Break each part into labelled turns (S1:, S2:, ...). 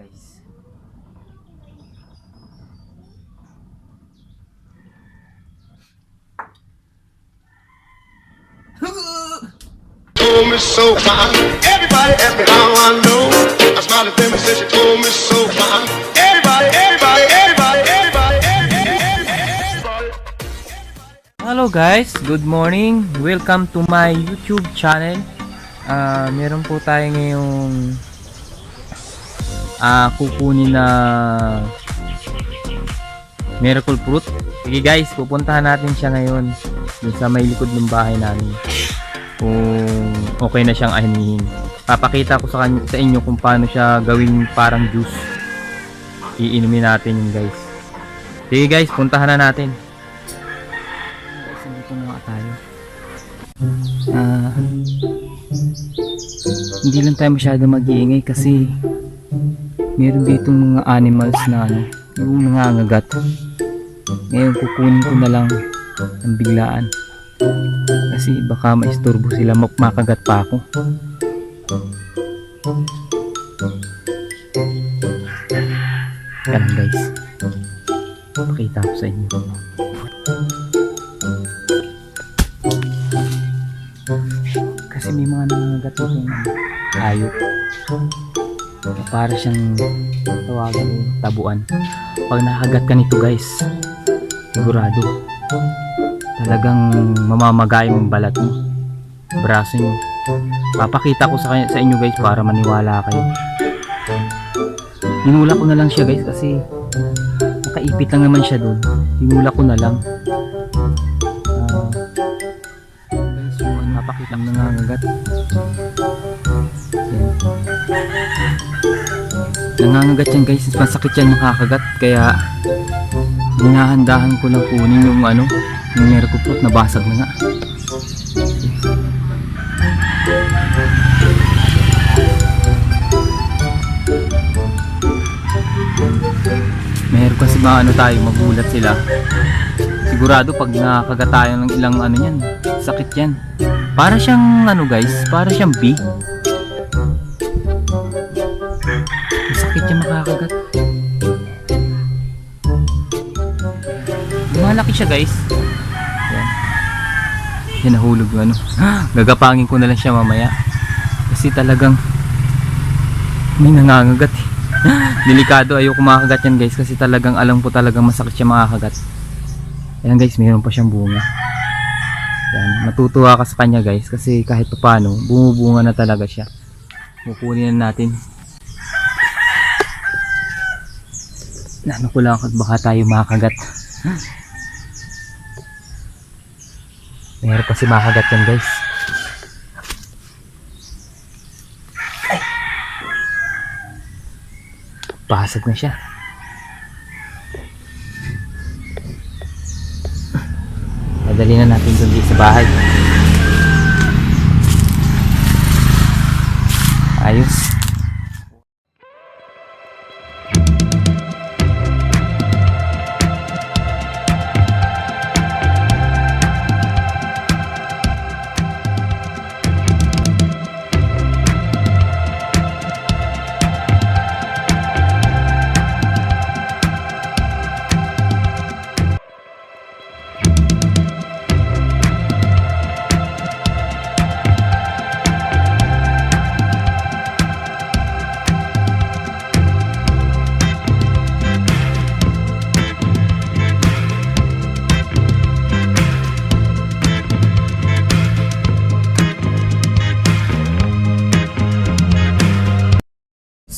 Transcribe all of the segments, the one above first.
S1: guys.
S2: Told me so fine. Everybody asked me how I know. I smiled at them and said she told me so fine. Everybody.
S1: Hello guys, good morning. Welcome to my YouTube channel. Meron po tayo ngayong kukunin na miracle fruit. Sige guys, pupuntahan natin siya ngayon dun sa may likod ng bahay namin. Kung okay na siyang anihin. Papakita ko sa inyo kung paano siya gawing parang juice. Iinumin natin yun guys. Sige guys, puntahan na natin. Dito na tayo. Hindi lang tayo masyado mag-iingay kasi meron dito mga animals na yung nangangagat. Ngayon kukunin ko na lang ang biglaan kasi baka maisturbo sila, makagat pa ako. Ganun guys, pakita ko sa inyo. Kasi may mga nangangagat yung hayop na para siyang tawagan yung tabuan. Pag nakagat ka nito guys, sigurado talagang mamamagay yung balat mo, braso nyo. Papakita ko sa inyo guys para maniwala kayo. Hinula ko na lang siya guys kasi nakaipit lang naman siya doon. Hinula ko na lang. Guys, yung napakita ng nangangagat. Nangangagat yan guys, masakit yan nakakagat, kaya dinahandahan ko lang kunin yung yung miracle fruit na basag na nga. Meron kasi mga tayo, magulat sila. Sigurado pag nakakagat tayo ng ilang yan, sakit yan. Para siyang guys, para siyang bee. Sakit yung makakagat. Malaki siya guys. Yan nahulog yung gagapangin ko na lang siya mamaya kasi talagang may nangangagat. Delikado, ayoko makakagat yan guys kasi talagang alam ko talagang masakit siya makakagat. Ayan guys, mayroon pa siyang bunga. Yan, matutuwa ka sa kanya guys kasi kahit paano bumubunga na talaga siya. Kukunin na natin. Ano ko lang baka tayo makakagat. Meron pa si makagat yan guys. Ay. Basag na siya. Madali na natin doon sa bahay. Ayos.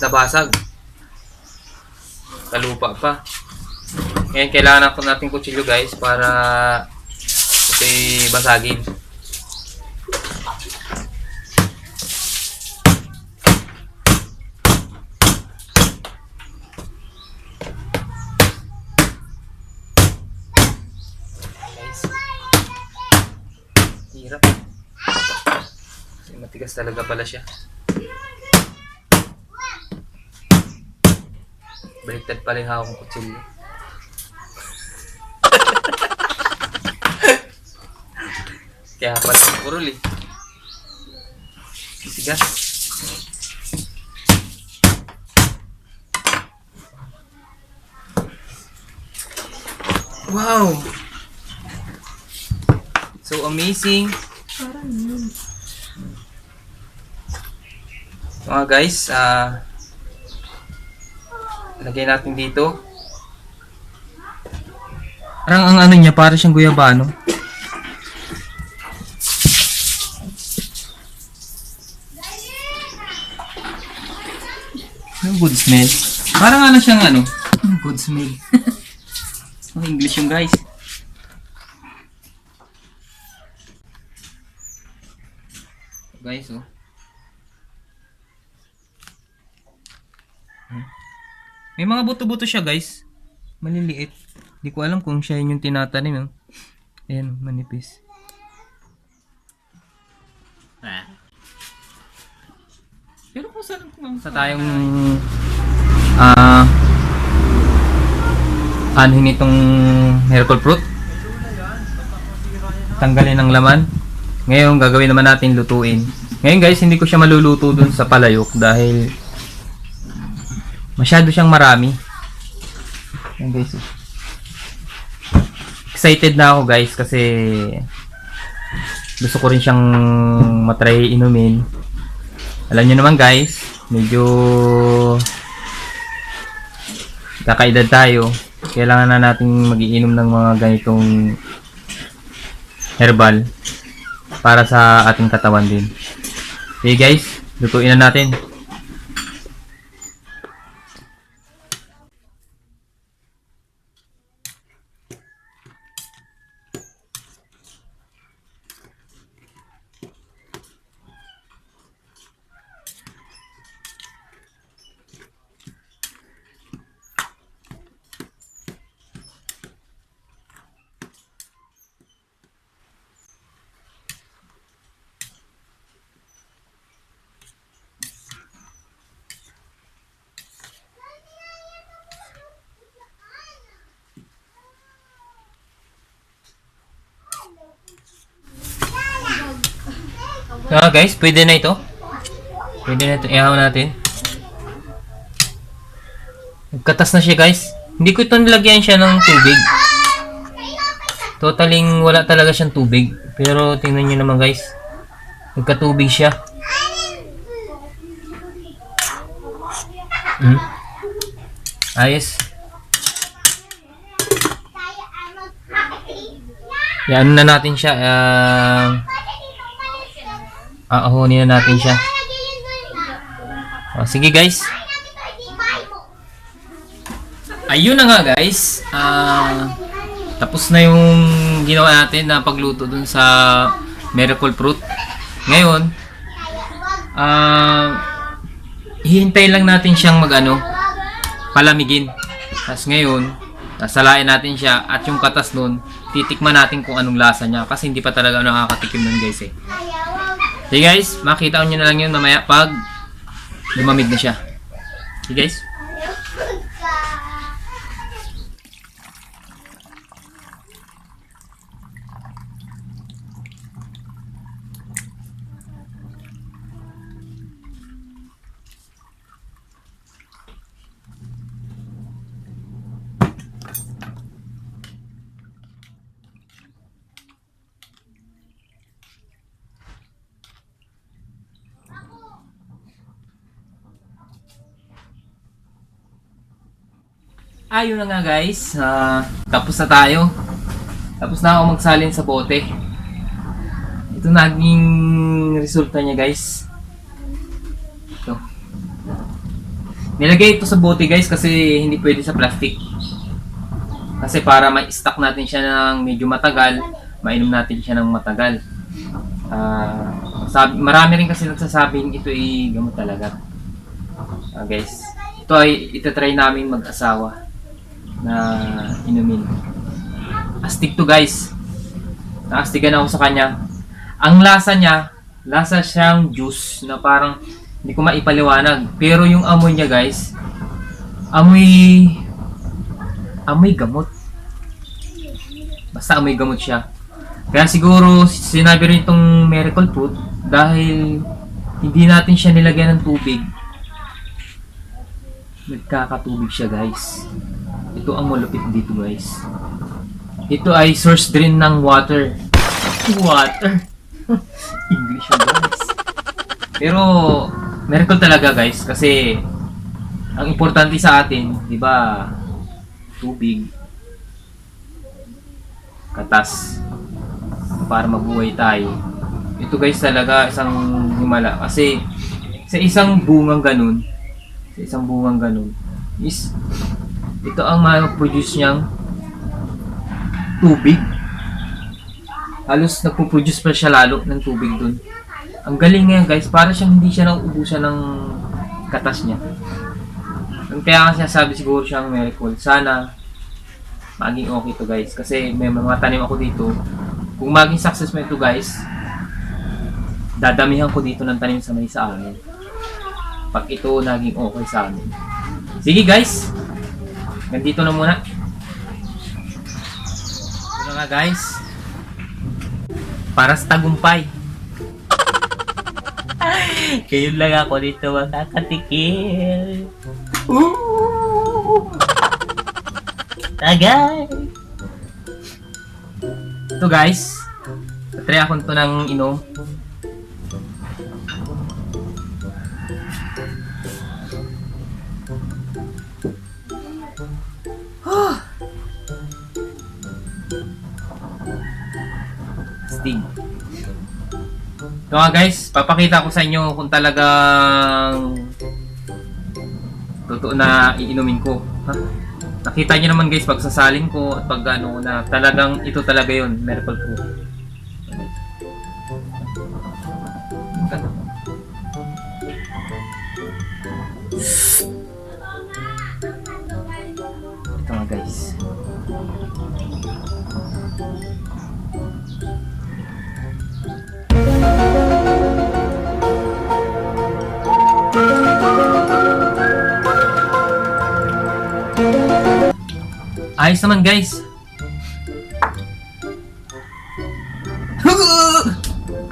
S1: Nabasag, kalupa pa. Ngayon kailangan natin kutsilyo guys para ito basagin. Guys, hirap kasi matigas talaga pala siya. Baliktad pala yung hawak ng kutsilyo. Kaya pala kurul Tigas. Wow! So amazing. Mga guys, lagay natin dito. Parang ang ano niya, para siyang guyabano. Yung good smell. Parang ano siyang ano, good smell. Ang English yung guys. Guys, oh. May mga buto-buto siya, guys. Maliliit. Hindi ko alam kung siya yun yung tinatanim. Ayan, manipis. Pero kung saan sa tayong anuhin itong miracle fruit. Tanggalin ang laman. Ngayon, gagawin naman natin lutuin. Ngayon guys, hindi ko siya maluluto dun sa palayok dahil masyado siyang marami. Ayan guys. Excited na ako guys kasi gusto ko rin siyang matry inumin. Alam niyo naman guys, medyo kakaedad tayo. Kailangan na nating magiinom ng mga ganitong herbal para sa ating katawan din. Okay guys, lutuin na natin. Guys, pwede na ito. Pwede na ito. Ihaw natin. Nagkatas na siya guys. Hindi ko ito nilagyan siya ng tubig. Totaling wala talaga siyang tubig. Pero tingnan nyo naman guys. Nagkatubig siya. Ayos. Yan na natin siya. Ahonin na natin siya. Sige guys. Ayun na nga guys. Tapos na yung ginawa natin na pagluto dun sa miracle fruit. Ngayon, hihintayin lang natin siyang palamigin. Tapos ngayon, sasalain natin siya at yung katas nun, titikman natin kung anong lasa niya kasi hindi pa talaga nakakatikim nun guys eh. Okay guys, makita nyo na lang yun mamaya pag lumamig na siya. Okay guys. Ayun na nga guys, tapos na tayo. Tapos na ako magsalin sa bote. Ito naging resulta niya guys. Ito. Nilagay ito sa bote guys kasi hindi pwede sa plastic. Kasi para ma-stock natin siya ng medyo matagal, mainom natin siya ng matagal. Marami rin kasi nagsasabing ito ay gamot talaga. Guys, ito ay itatry namin mag-asawa na inumin. Astig to guys. Naastigan ako sa kanya. Ang lasa niya, lasa siyang juice na parang hindi ko maipaliwanag. Pero yung amoy niya guys, amoy gamot. Basta amoy gamot siya. Kaya siguro sinabi rin itong miracle fruit dahil hindi natin siya nilagyan ng tubig. Nagkakatubig siya guys. Ito ang malupit dito guys. Ito ay source drain ng water. Water. English yun guys. Pero miracle talaga guys kasi ang importante sa atin, di ba? Tubig, katas para mabuhay tayo. Ito guys talaga isang himala kasi sa isang bungang ganun is ito ang ma-produce niyang tubig. Halos nagpo-produce pa siya lalo ng tubig dun. Ang galing ngayon guys, para siyang hindi siya nauubusan ng katas niya. Kaya nga sabi siguro siyang miracle. Sana maging okay to guys. Kasi may mga tanim ako dito. Kung maging success mo ito guys, dadamihan ko dito ng tanim sa may sa amin. Pag ito naging okay sa amin. Sige guys, ganito na muna. Ito na nga guys. Para sa tagumpay. Kayo lang ako dito makakatikil. Tagay! Ito guys, try ako ito ng inom. Sting. So nga guys, papakita ko sa inyo kung talagang totoo na iinumin ko. Ha? Nakita nyo naman guys, pagsasalin ko at pag ano na talagang ito talaga yun, miracle po. Ito nga guys. Ayos naman guys.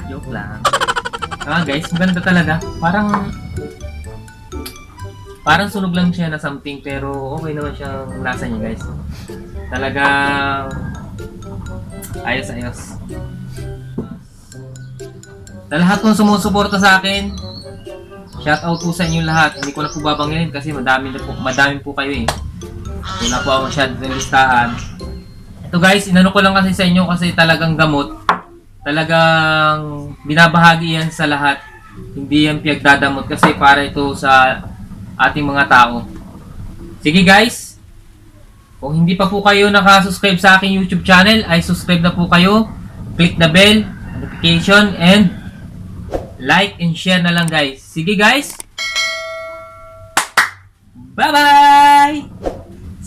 S1: Joke lang. Guys, maganda talaga. Parang sunog lang siya na something pero okay naman siyang lasa niya guys. Talagang ayos. Sa lahat ng sumusuporta sa akin, shout out po sa inyo lahat. Hindi ko na po babanggitin kasi madami po kayo eh. Wala po ako masyadong listahan. Ito guys, inano ko lang kasi sa inyo kasi talagang gamot. Talagang binabahagi yan sa lahat. Hindi yan pinagdadamot kasi para ito sa ating mga tao. Sige guys, kung hindi pa po kayo nakasubscribe sa aking YouTube channel, ay subscribe na po kayo. Click the bell, notification, and like and share na lang guys. Sige guys, bye bye!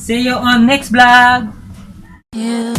S1: See you on next vlog!
S3: You